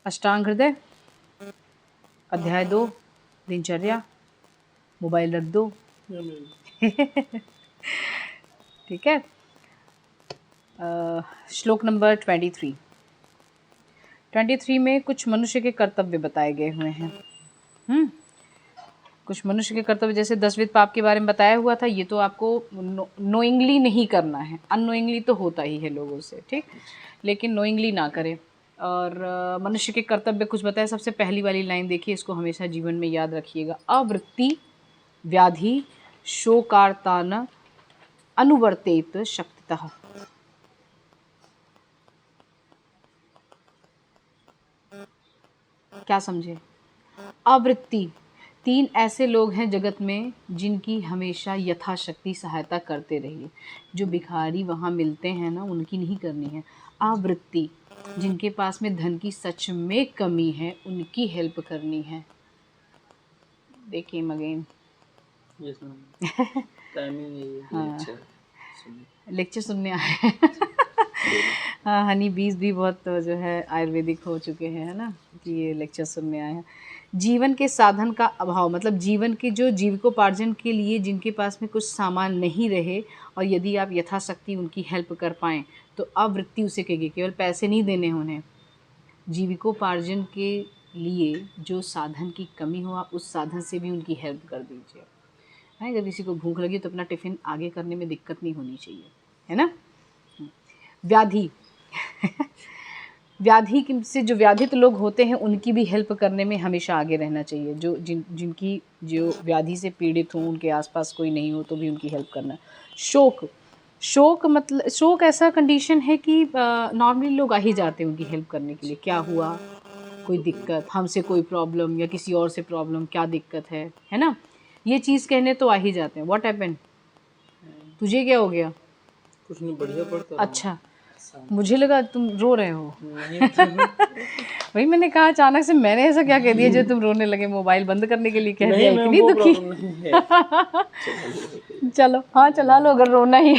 अष्टांग हृदय, अध्याय 2, दिनचर्या, मोबाइल रख दो। ठीक है। श्लोक नंबर 23 में कुछ मनुष्य के कर्तव्य बताए गए हुए हैं। कुछ मनुष्य के कर्तव्य, जैसे 10 पाप के बारे में बताया हुआ था, ये तो आपको नोइंगली नहीं करना है, अननोइंगली तो होता ही है लोगों से, ठीक, लेकिन नोइंगली ना करें। और मनुष्य के कर्तव्य कुछ बताया। सबसे पहली वाली लाइन देखिए, इसको हमेशा जीवन में याद रखिएगा। आवृत्ति व्याधि शोकार्तान अनुवर्तेत शक्तितः। क्या समझे? आवृत्ति, 3 ऐसे लोग हैं जगत में जिनकी हमेशा यथाशक्ति सहायता करते रहिए। जो भिखारी वहाँ मिलते हैं ना, उनकी नहीं करनी है। आवृत्ति, जिनके पास में धन की सच में कमी है, उनकी हेल्प करनी है। देखिए अगेन, हाँ, लेक्चर सुनने आए। हाँ, हनी बीज भी बहुत जो है आयुर्वेदिक हो चुके हैं, है ना, कि ये लेक्चर सुनने आए हैं। जीवन के साधन का अभाव, मतलब जीवन के जो जीविकोपार्जन के लिए जिनके पास में कुछ सामान नहीं रहे, और यदि आप यथाशक्ति उनकी हेल्प कर पाएँ तो आवृत्ति उसे कहेगी। केवल पैसे नहीं देने उन्हें, जीविकोपार्जन के लिए जो साधन की कमी हो, आप उस साधन से भी उनकी हेल्प कर दीजिए। है, अगर किसी को भूख लगी तो अपना टिफ़िन आगे करने में दिक्कत नहीं होनी चाहिए, है ना। व्याधि व्याधि से जो व्याधित लोग होते हैं उनकी भी हेल्प करने में हमेशा आगे रहना चाहिए। जो जिनकी जो व्याधि से पीड़ित हों, उनके आसपास कोई नहीं हो तो भी उनकी हेल्प करना। शोक मतलब, शोक ऐसा कंडीशन है कि नॉर्मली लोग आ ही जाते हैं उनकी हेल्प करने के लिए। क्या हुआ, कोई दिक्कत, हमसे कोई प्रॉब्लम या किसी और से प्रॉब्लम, क्या दिक्कत है ना, ये चीज़ कहने तो आ ही जाते हैं। व्हाट हैपेंड, तुझे क्या हो गया? कुछ नहीं, बढ़िया पढ़ता। अच्छा, मुझे लगा तुम रो रहे हो। वही मैंने कहा, अचानक से मैंने ऐसा क्या कह दिया जो तुम रोने लगे? मोबाइल बंद करने के लिए कह दिया? इतनी दुखी? चलो हाँ, चला लो अगर रोना ही।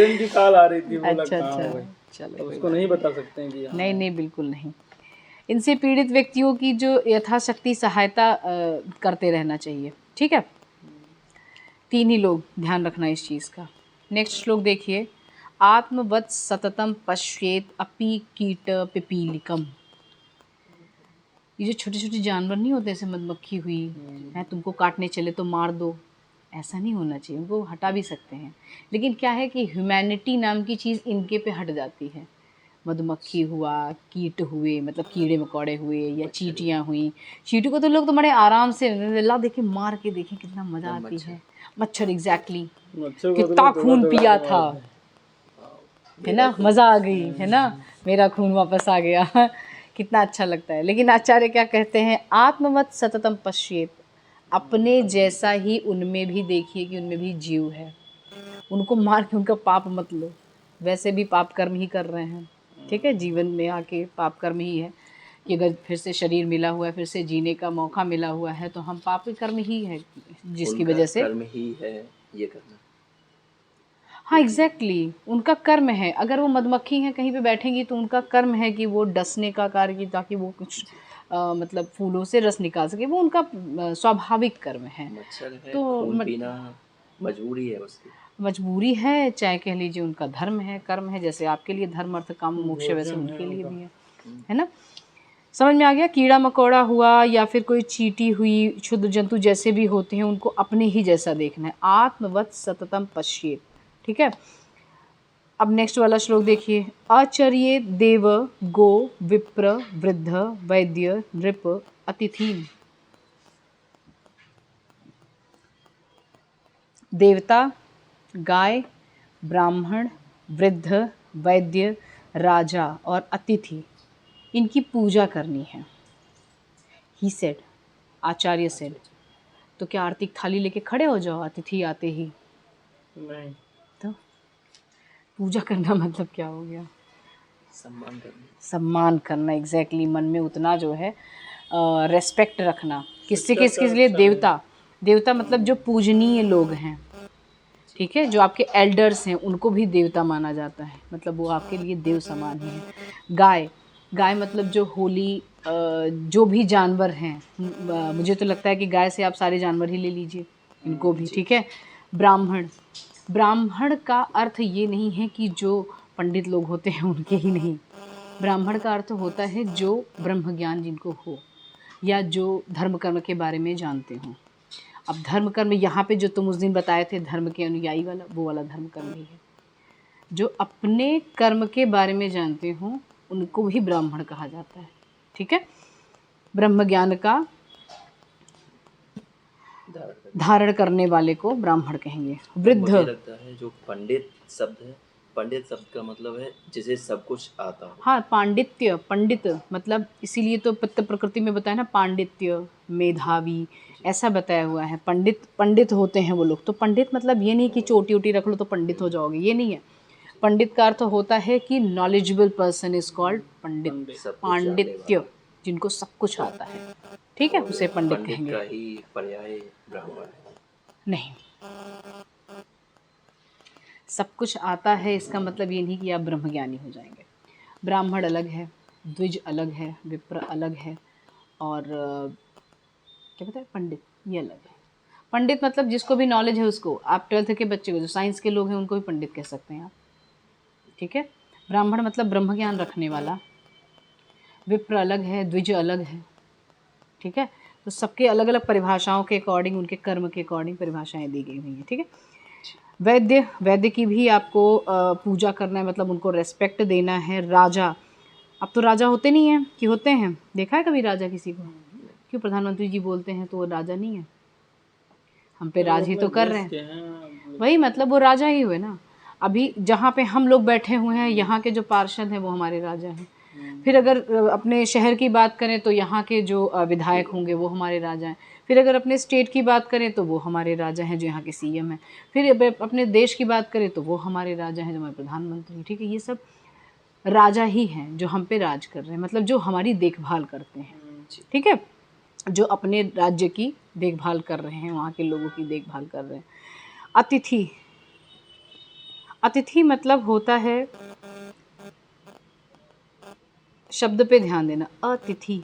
की कॉल आ रही थी। अच्छा, चलो, उसको नहीं बता सकते हैं कि नहीं नहीं, बिल्कुल नहीं। इनसे पीड़ित व्यक्तियों की जो यथाशक्ति सहायता करते रहना चाहिए, ठीक है। 3 ही लोग, ध्यान रखना इस चीज़ का। नेक्स्ट श्लोक देखिए। आत्मवत् सततम पश्येत अपि कीट पिपीलिकम। ये जो छोटे छोटे जानवर नहीं होते, जैसे मधुमक्खी हुई है, तुमको काटने चले तो मार दो, ऐसा नहीं होना चाहिए। उनको हटा भी सकते हैं, लेकिन क्या है कि ह्यूमैनिटी नाम की चीज़ इनके पे हट जाती है। मधुमक्खी हुआ, कीट हुए, मतलब कीड़े मकोड़े हुए, या चींटियाँ हुई। चींटी को तो लोग तो बड़े आराम से ला देखे, मार के देखें कितना मज़ा आती है। मच्छर, एग्जैक्टली, कितना खून पिया था, है ना, मज़ा आ गई, है ना, मेरा खून वापस आ गया। कितना अच्छा लगता है। लेकिन आचार्य क्या कहते हैं? आत्मवत् सततम पश्येत, अपने जैसा ही उनमें भी देखिए कि उनमें भी जीव है। उनको मार के उनका पाप मत लो, वैसे भी पाप कर्म ही कर रहे हैं, ठीक है। जीवन में आके पाप कर्म ही है कि अगर फिर से शरीर मिला हुआ है, फिर से जीने का मौका मिला हुआ है, तो हम पाप कर्म ही है जिसकी वजह से कर्म ही है ये करना। हाँ, एग्जैक्टली, उनका कर्म है। अगर वो मधुमक्खी हैं, कहीं पे बैठेंगी तो उनका कर्म है कि वो डसने का कार्य की, ताकि वो कुछ मतलब फूलों से रस निकाल सके, वो उनका स्वाभाविक कर्म है। मच्छर है, तो खून पीना मजबूरी है उसकी, मजबूरी है, चाहे कह लीजिए उनका धर्म है, कर्म है। जैसे आपके लिए धर्म अर्थ काम मोक्ष है, वैसे उनके लिए भी है ना। समझ में आ गया? कीड़ा मकोड़ा हुआ या फिर कोई चींटी हुई, क्षुद्र जंतु जैसे भी होते हैं, उनको अपने ही जैसा देखना है। आत्मवत् सततम पश्येत, ठीक है। अब नेक्स्ट वाला श्लोक देखिए। आचर्ये देव गो विप्र वृद्ध वैद्य नृप अतिथि। देवता, गाय, ब्राह्मण, वृद्ध, वैद्य, राजा और अतिथि, इनकी पूजा करनी है। He said, Acharya said. तो क्या आरती थाली लेके खड़े हो जाओ अतिथि आते ही? नहीं, तो पूजा करना मतलब क्या हो गया? सम्मान करना। सम्मान करना, एग्जैक्टली। मन में उतना जो है रेस्पेक्ट रखना। किससे, किसके लिए? देवता। देवता मतलब जो पूजनीय लोग हैं, ठीक है। जो आपके एल्डर्स हैं उनको भी देवता माना जाता है, मतलब वो आपके लिए देव समान ही है। गाय, गाय मतलब जो होली जो भी जानवर हैं, मुझे तो लगता है कि गाय से आप सारे जानवर ही ले लीजिए, इनको भी, ठीक है। ब्राह्मण, ब्राह्मण का अर्थ ये नहीं है कि जो पंडित लोग होते हैं उनके ही नहीं, ब्राह्मण का अर्थ होता है जो ब्रह्म ज्ञान जिनको हो, या जो धर्म कर्म के बारे में जानते हों। अब धर्म कर्म यहाँ पे जो तुम उस दिन बताए थे धर्म के अनुयायी वाला, वो वाला धर्म कर्म ही है। जो अपने कर्म के बारे में जानते हों उनको भी ब्राह्मण कहा जाता है, ठीक है। ब्रह्म ज्ञान का धारण करने वाले को ब्राह्मण कहेंगे। वृद्ध, मुझे लगता है जो पंडित शब्द है, पंडित शब्द का मतलब है जिसे सब कुछ आता हो। हाँ, पांडित्य, पंडित मतलब इसीलिए तो पित्त प्रकृति में बताया ना, पांडित्य, मेधावी, ऐसा बताया हुआ है। पंडित, पंडित होते हैं वो लोग। तो पंडित मतलब ये नहीं कि चोटी वोटी रख लो तो पंडित हो जाओगे, ये नहीं है। पंडित का अर्थ होता है कि नॉलेजेबल पर्सन इज कॉल्ड पंडित, सब कुछ जानने पांडित्य, जिनको सब कुछ आता है, ठीक है, उसे पंडित पंडित कहेंगे। का ही पर्याय ब्राह्मण है। नहीं, सब कुछ आता है इसका मतलब ये नहीं कि आप ब्रह्मज्ञानी हो जाएंगे। ब्राह्मण अलग है, द्विज अलग है, विप्र अलग है, और क्या बताए, पंडित, ये अलग है। पंडित मतलब जिसको भी नॉलेज है उसको, आप 12th के बच्चे को, जो साइंस के लोग हैं उनको भी पंडित कह सकते हैं आप, ठीक है। ब्राह्मण मतलब ब्रह्म ज्ञान रखने वाला, विप्र अलग है, द्विज अलग है, ठीक है। तो सबके अलग अलग परिभाषाओं के अकॉर्डिंग, उनके कर्म के अकॉर्डिंग परिभाषाएं दी गई हुई हैं, ठीक है। वैद्य, वैद्य की भी आपको पूजा करना है, मतलब उनको रेस्पेक्ट देना है। राजा, अब तो राजा होते नहीं हैं कि होते हैं, देखा है कभी राजा किसी को? क्यों प्रधानमंत्री जी बोलते हैं तो वो राजा नहीं है, हम पे राज ही तो कर रहे हैं, वही मतलब वो राजा ही हुए ना। अभी जहाँ पे हम लोग बैठे हुए हैं, यहाँ के जो पार्षद हैं वो हमारे राजा हैं। फिर अगर अपने शहर की बात करें तो यहाँ के जो विधायक होंगे वो हमारे राजा हैं। फिर अगर अपने स्टेट की बात करें तो वो हमारे राजा हैं जो यहाँ के सीएम हैं। फिर अपने देश की बात करें तो वो हमारे राजा हैं जो हमारे प्रधानमंत्री हैं, ठीक है। ये सब राजा ही हैं जो हम पे राज कर रहे हैं, मतलब जो हमारी देखभाल करते हैं, ठीक है, जो अपने राज्य की देखभाल कर रहे हैं, वहाँ के लोगों की देखभाल कर रहे हैं। अतिथि, अतिथि मतलब होता है, शब्द पे ध्यान देना, अतिथि,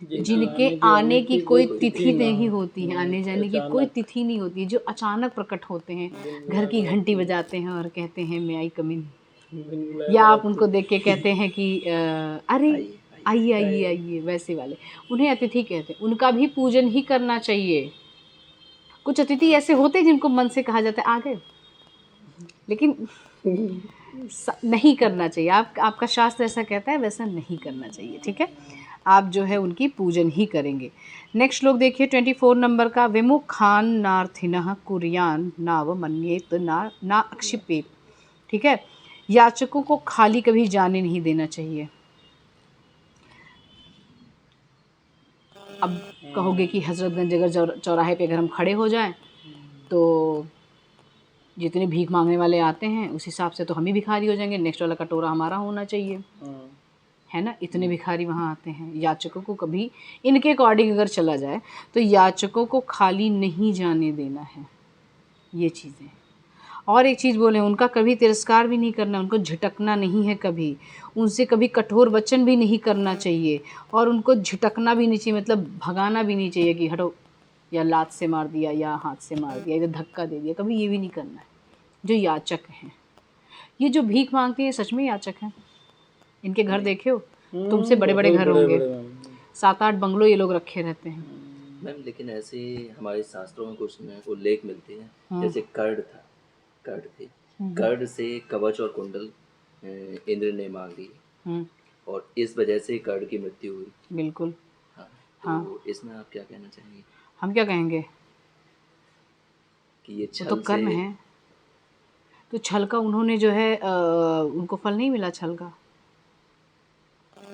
जिनके आने की कोई तिथि नहीं होती है, आने जाने की कोई तिथि नहीं होती है, जो अचानक प्रकट होते हैं, घर की घंटी बजाते हैं और कहते हैं मैं आई कम इन, या आप उनको देख के कहते हैं कि अरे आइए आइए आइए, वैसे वाले, उन्हें अतिथि कहते हैं। उनका भी पूजन ही करना चाहिए। कुछ अतिथि ऐसे होते हैं जिनको मन से कहा जाता है आ गए, लेकिन नहीं करना चाहिए। आपका शास्त्र ऐसा कहता है, वैसा नहीं करना चाहिए, ठीक है। आप जो है उनकी पूजन ही करेंगे। नेक्स्ट श्लोक देखिए 24 नंबर का, विमुखान नार्थिनः कुर्यान नाव मन्येत ना अक्षिपेत, ठीक है। याचकों को खाली कभी जाने नहीं देना चाहिए। अब कहोगे कि हजरतगंज अगर चौराहे पे अगर हम खड़े हो जाएं तो जितने भीख मांगने वाले आते हैं उस हिसाब से तो हम ही भिखारी हो जाएंगे, नेक्स्ट वाला कटोरा हमारा होना चाहिए, है ना। इतने भिखारी वहाँ आते हैं। याचकों को कभी, इनके अकॉर्डिंग अगर चला जाए तो याचकों को खाली नहीं जाने देना है, ये चीज़ें। और एक चीज़ बोले, उनका कभी तिरस्कार भी नहीं करना, उनको झिटकना नहीं है कभी, उनसे कभी कठोर वचन भी नहीं करना चाहिए, और उनको झिटकना भी नहीं चाहिए, मतलब भगाना भी नहीं चाहिए कि हटो, या लात से मार दिया या हाथ से मार दिया या धक्का दे दिया, कभी ये भी नहीं करना है। जो याचक हैं, ये जो भीख मांगते हैं सच में याचक हैं। इनके घर देखे हो, तुमसे बड़े बड़े घर होंगे, 7-8 बंगलो ये लोग रखे रहते हैं। मैम लेकिन ऐसे हमारे शास्त्रों में कुछ उल्लेख मिलते हैं, जैसे कर्ड था, कर्ड थे, कर्ड से कवच और कुंडल इंद्र ने मांग ली और इस वजह से कर्ड की मृत्यु हुई। बिल्कुल। हाँ, तो इसमें आप क्या कहना चाहेंगे? हम क्या कहेंगे कि ये छल तो कर्म से... है, तो छल का उन्होंने जो है उनको फल नहीं मिला छल का,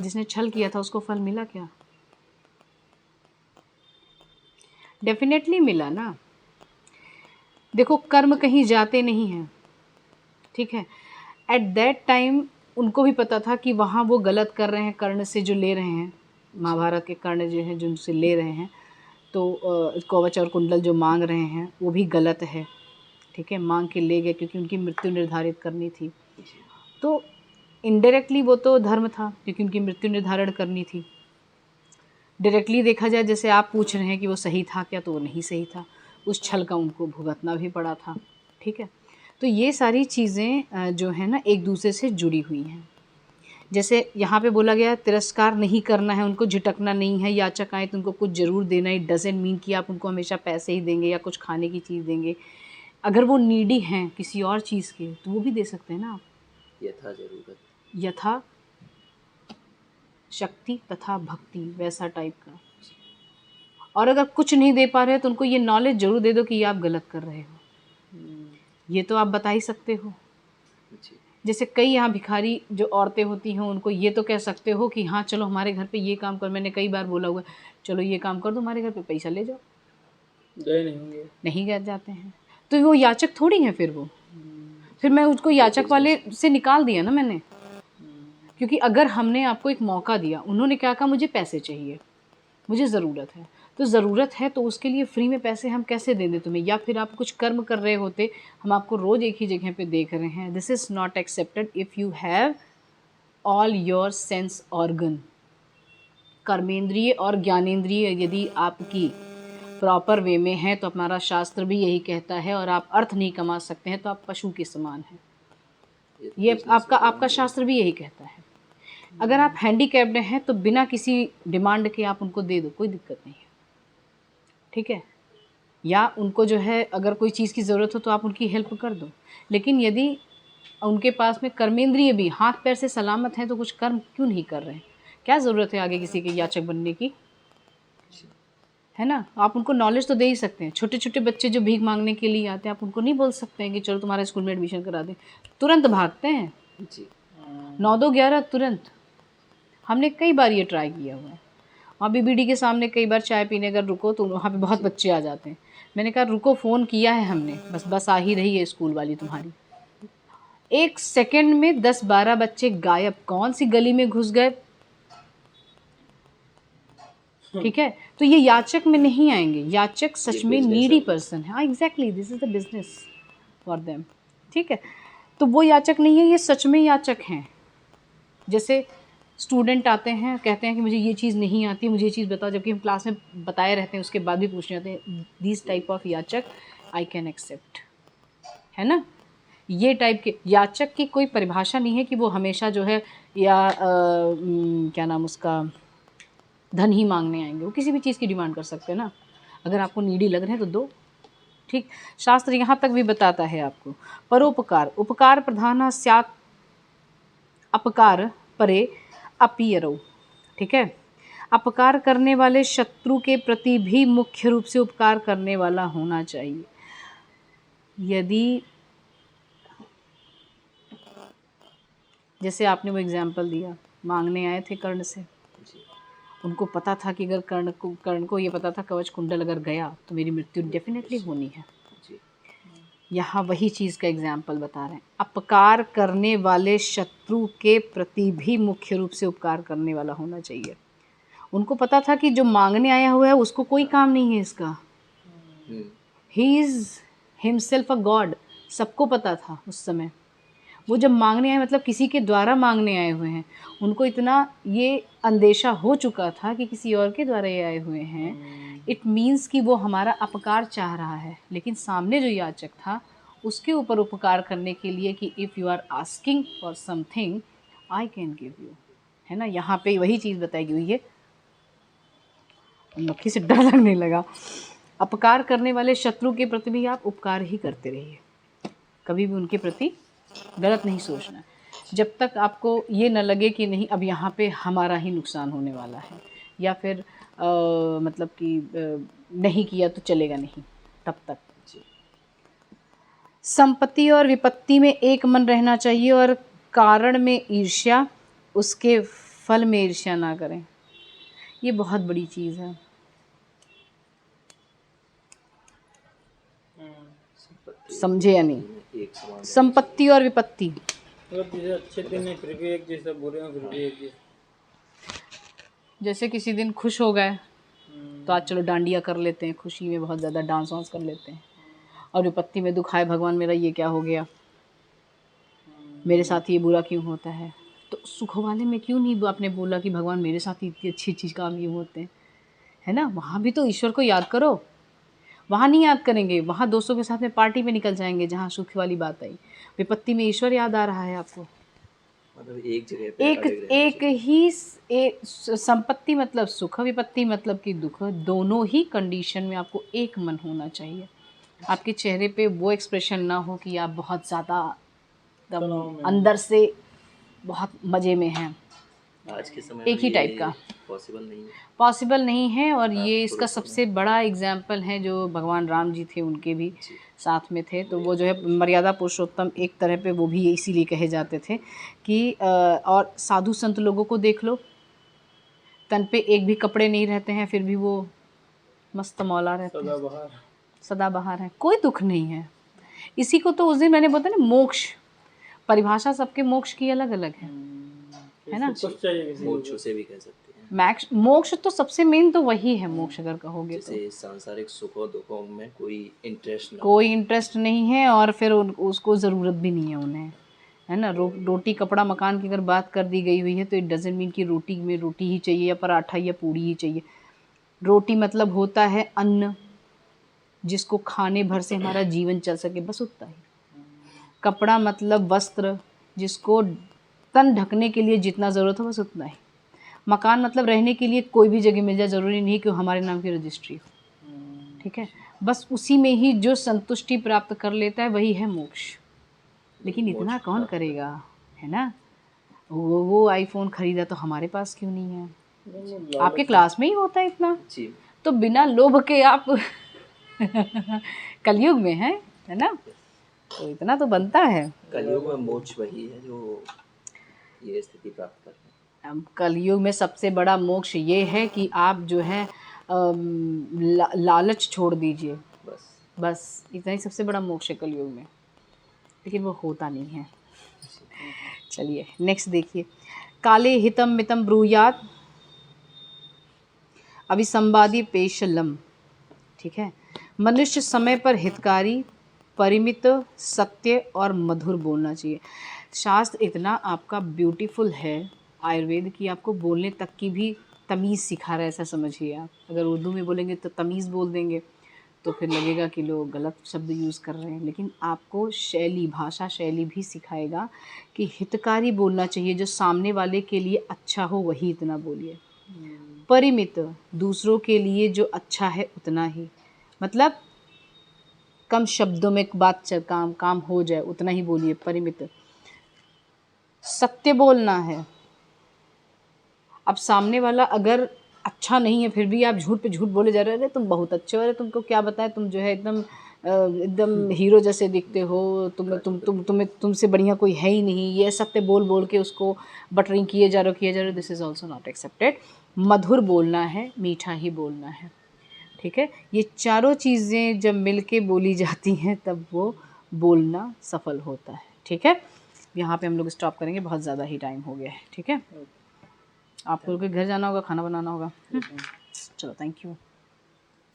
जिसने छल किया था उसको फल मिला क्या? डेफिनेटली मिला ना। देखो कर्म कहीं जाते नहीं हैं, ठीक है। एट दैट टाइम उनको भी पता था कि वहाँ वो गलत कर रहे हैं, कर्ण से जो ले रहे हैं, महाभारत के कर्ण जो हैं जो उनसे ले रहे हैं, तो कवच और कुंडल जो मांग रहे हैं वो भी गलत है, ठीक है, मांग के ले गए क्योंकि उनकी मृत्यु निर्धारित करनी थी। तो इनडायरेक्टली वो तो धर्म था क्योंकि उनकी मृत्यु निर्धारण करनी थी। डायरेक्टली देखा जाए, जैसे आप पूछ रहे हैं कि वो सही था क्या, तो वो नहीं सही था, उस छल का उनको भुगतना भी पड़ा था। ठीक है, तो ये सारी चीज़ें जो है ना एक दूसरे से जुड़ी हुई हैं। जैसे यहाँ पे बोला गया तिरस्कार नहीं करना है, उनको झिटकना नहीं है, याचक आए तो उनको कुछ ज़रूर देना। इट डजेंट मीन कि आप उनको हमेशा पैसे ही देंगे या कुछ खाने की चीज़ देंगे। अगर वो नीडी हैं किसी और चीज़ के तो वो भी दे सकते हैं ना आप, यथा जरूरत। यथा शक्ति तथा भक्ति, वैसा टाइप का। और अगर कुछ नहीं दे पा रहे हो तो उनको ये नॉलेज ज़रूर दे दो कि ये आप गलत कर रहे हो। ये तो आप बता ही सकते हो। जी। जैसे कई यहाँ भिखारी जो औरतें होती हैं उनको ये तो कह सकते हो कि हाँ चलो हमारे घर पे ये काम कर, मैंने कई बार बोला हुआ है, चलो ये काम कर दो हमारे घर पे, पैसा ले जाओ। गए नहीं होंगे। नहीं गए जाते हैं, तो वो याचक थोड़ी हैं फिर वो। फिर मैं उसको याचक वाले से निकाल दिया ना मैंने, क्योंकि अगर हमने आपको एक मौका दिया, उन्होंने क्या कहा मुझे पैसे चाहिए, मुझे ज़रूरत है, तो ज़रूरत है तो उसके लिए फ्री में पैसे हम कैसे दे दें तुम्हें? या फिर आप कुछ कर्म कर रहे होते, हम आपको रोज़ एक ही जगह पे देख रहे हैं। This is not accepted if you have all your sense organ, कर्मेंद्रिय और ज्ञानेंद्रिय यदि आपकी प्रॉपर वे में है तो हमारा शास्त्र भी यही कहता है, और आप अर्थ नहीं कमा सकते हैं तो आप पशु के समान हैं। ये आपका शास्त्र भी यही कहता है। अगर आप हैंडीकैप्ड हैं तो बिना किसी डिमांड के आप उनको दे दो, कोई दिक्कत नहीं है। ठीक है, या उनको जो है अगर कोई चीज़ की ज़रूरत हो तो आप उनकी हेल्प कर दो। लेकिन यदि उनके पास में कर्मेंद्रिय भी हाथ पैर से सलामत हैं तो कुछ कर्म क्यों नहीं कर रहे हैं? क्या ज़रूरत है आगे किसी के याचक बनने की, है ना? आप उनको नॉलेज तो दे ही सकते हैं। छोटे छोटे बच्चे जो भीख मांगने के लिए आते हैं, आप उनको नहीं बोल सकते हैं कि चलो तुम्हारा स्कूल में एडमिशन करा दें, तुरंत भागते हैं। जी। 9-2-11 तुरंत। हमने कई बार ये ट्राई किया हुआ है। वहाँ बीबीडी के सामने कई बार चाय पीने अगर रुको तो वहाँ पे बहुत बच्चे आ जाते हैं। मैंने कहा रुको, फ़ोन किया है हमने, बस आ ही रही है स्कूल वाली तुम्हारी। 1 सेकंड में 10-12 बच्चे गायब, कौन सी गली में घुस गए। ठीक है, तो ये याचक में नहीं आएंगे। याचक सच में नीडी पर्सन है। हाँ exactly, this is the business for them. ठीक है, तो वो याचक नहीं है, ये सच में याचक हैं। जैसे स्टूडेंट आते हैं, कहते हैं कि मुझे ये चीज़ नहीं आती, मुझे ये चीज़ बताओ, जबकि हम क्लास में बताए रहते हैं, उसके बाद भी पूछने आते हैं। दिस टाइप ऑफ याचक आई कैन एक्सेप्ट, है ना? ये टाइप के याचक की कोई परिभाषा नहीं है कि वो हमेशा जो है या क्या नाम उसका, धन ही मांगने आएंगे। वो किसी भी चीज़ की डिमांड कर सकते हैं ना। अगर आपको नीडी लग रहे हैं तो दो। ठीक, शास्त्र यहाँ तक भी बताता है आपको। परोपकार, उपकार प्रधान स्यात् अपकार परे अपीयरो। ठीक है, अपकार करने वाले शत्रु के प्रति भी मुख्य रूप से उपकार करने वाला होना चाहिए। यदि जैसे आपने वो एग्जाम्पल दिया, मांगने आए थे कर्ण से, उनको पता था कि अगर कर्ण को ये पता था कवच कुंडल अगर गया तो मेरी मृत्यु डेफिनेटली होनी है। यहाँ वही चीज़ का एग्जाम्पल बता रहे हैं। अपकार करने वाले शत्रु के प्रति भी मुख्य रूप से उपकार करने वाला होना चाहिए। उनको पता था कि जो मांगने आया हुआ है उसको कोई काम नहीं है इसका, he is himself a God. सबको पता था उस समय। वो जब मांगने आए मतलब किसी के द्वारा मांगने आए हुए हैं, उनको इतना ये अंदेशा हो चुका था कि किसी और के द्वारा ये आए हुए हैं। इट मीन्स कि वो हमारा अपकार चाह रहा है। लेकिन सामने जो याचक था उसके ऊपर उपकार करने के लिए कि if you are asking for something I can give you, है ना? यहाँ पे वही चीज़ बताई हुई है। मक्खी से डर लगने लगा। अपकार करने वाले शत्रु के प्रति भी आप उपकार ही करते रहिए, कभी भी उनके प्रति गलत नहीं सोचना। जब तक आपको ये न लगे कि नहीं अब यहाँ पे हमारा ही नुकसान होने वाला है, या फिर मतलब कि नहीं किया तो चलेगा नहीं, तब तक। संपत्ति और विपत्ति में एक मन रहना चाहिए, और कारण में ईर्ष्या, उसके फल में ईर्ष्या ना करें। ये बहुत बड़ी चीज़ है। समझे या नहीं? संपत्ति और विपत्ति, मतलब जैसे अच्छे दिन है फिर भी एक जैसा, बुरे हैं फिर भी एक जैसा। जैसे किसी दिन खुश हो गए तो आज चलो डांडिया कर लेते हैं, खुशी में बहुत ज़्यादा डांस वांस कर लेते हैं। और विपत्ति में दुख आए, भगवान मेरा ये क्या हो गया, मेरे साथ ये बुरा क्यों होता है। तो सुख वाले में क्यों नहीं आपने बोला कि भगवान मेरे साथ इतनी अच्छी अच्छी काम क्यों होते हैं, है ना। वहाँ भी तो ईश्वर को याद करो। वहाँ नहीं याद करेंगे, वहाँ दोस्तों के साथ में पार्टी में निकल जाएंगे जहाँ सुख वाली बात आई। विपत्ति में ईश्वर याद आ रहा है आपको। मतलब एक जगह पे अड़े रहना एक ही संपत्ति मतलब सुख, विपत्ति मतलब कि दुख, दोनों ही कंडीशन में आपको एक मन होना चाहिए। आपके चेहरे पे वो एक्सप्रेशन ना हो कि आप बहुत ज़्यादा अंदर से बहुत मज़े में हैं। आज के समय एक ही टाइप का पॉसिबल नहीं है। और ये इसका सबसे बड़ा एग्जाम्पल है जो भगवान राम जी थे, उनके भी साथ में थे। तो वो जो है मर्यादा पुरुषोत्तम एक तरह पे वो भी इसीलिए कहे जाते थे कि और साधु संत लोगों को देख लो, तन पे एक भी कपड़े नहीं रहते हैं फिर भी वो मस्त मौला रहते हैं, सदाबहार है, कोई दुख नहीं है। इसी को तो उस दिन मैंने बोला ना, मोक्ष परिभाषा सबके मोक्ष की अलग अलग है ना। मोक्ष से भी कह सकते हैं। मोक्ष तो सबसे मेन तो वही है। मोक्ष अगर कहोगे तो जैसे सांसारिक सुखों दुखों में कोई इंटरेस्ट नहीं है और फिर उसको ज़रूरत भी नहीं है उन्हें, है ना। रोटी कपड़ा मकान की अगर बात कर दी गई हुई है तो इट डजंट मीन कि रोटी में रोटी ही चाहिए या पराठा या पूड़ी ही चाहिए। रोटी मतलब होता है अन्न, जिसको खाने भर से हमारा जीवन चल सके, बस उतना ही। कपड़ा मतलब वस्त्र, जिसको तन ढकने के लिए जितना ज़रूरत हो बस उतना ही। मकान मतलब रहने के लिए कोई भी जगह मिल जाए, ज़रूरी नहीं कि हमारे नाम की रजिस्ट्री हो, ठीक है। बस उसी में ही जो संतुष्टि प्राप्त कर लेता है वही है मोक्ष। लेकिन इतना कौन करेगा, है ना। वो आईफोन खरीदा तो हमारे पास क्यों नहीं है। आपके क्लास में ही होता है इतना, तो बिना लोभ के आप कलयुग में है ना, तो इतना तो बनता है। कलयुग में मोक्ष वही है जो ये स्थिति प्राप्त करते हैं। कलयुग में सबसे बड़ा मोक्ष ये है कि आप जो है लालच छोड़ दीजिए, बस इतना ही सबसे बड़ा मोक्ष है कलयुग में। लेकिन वो होता नहीं है। चलिए नेक्स्ट देखिए, काले हितम मितम ब्रूयात अभिसंवादी पेशलम, ठीक है। मनुष्य समय पर हितकारी, परिमित, सत्य और मधुर बोलना चाहिए। शास्त्र इतना आपका ब्यूटीफुल है आयुर्वेद की, आपको बोलने तक की भी तमीज़ सिखा रहा है, ऐसा समझिए आप। अगर उर्दू में बोलेंगे तो तमीज़ बोल देंगे तो फिर लगेगा कि लोग गलत शब्द यूज़ कर रहे हैं, लेकिन आपको शैली, भाषा शैली भी सिखाएगा कि हितकारी बोलना चाहिए, जो सामने वाले के लिए अच्छा हो वही इतना बोलिए। परिमित, दूसरों के लिए जो अच्छा है उतना ही, मतलब कम शब्दों में बात काम हो जाए उतना ही बोलिए, परिमित। सत्य बोलना है। अब सामने वाला अगर अच्छा नहीं है फिर भी आप झूठ पे झूठ बोले जा रहे हैं, तुम बहुत अच्छे हो, अरे तुमको क्या बताएं, तुम जो है एकदम हीरो जैसे दिखते हो, तुमसे बढ़िया कोई है ही नहीं, ये सत्य बोल बोल के उसको बटरिंग किए जा रहे हो। This is also not accepted. मधुर बोलना है, मीठा ही बोलना है, ठीक है। ये चारों चीज़ें जब मिल के बोली जाती हैं तब वो बोलना सफल होता है, ठीक है। यहाँ पे हम लोग स्टॉप करेंगे, बहुत ज़्यादा ही टाइम हो गया है, ठीक है। आप लोगों के घर जाना होगा, खाना बनाना होगा। चलो, थैंक यू।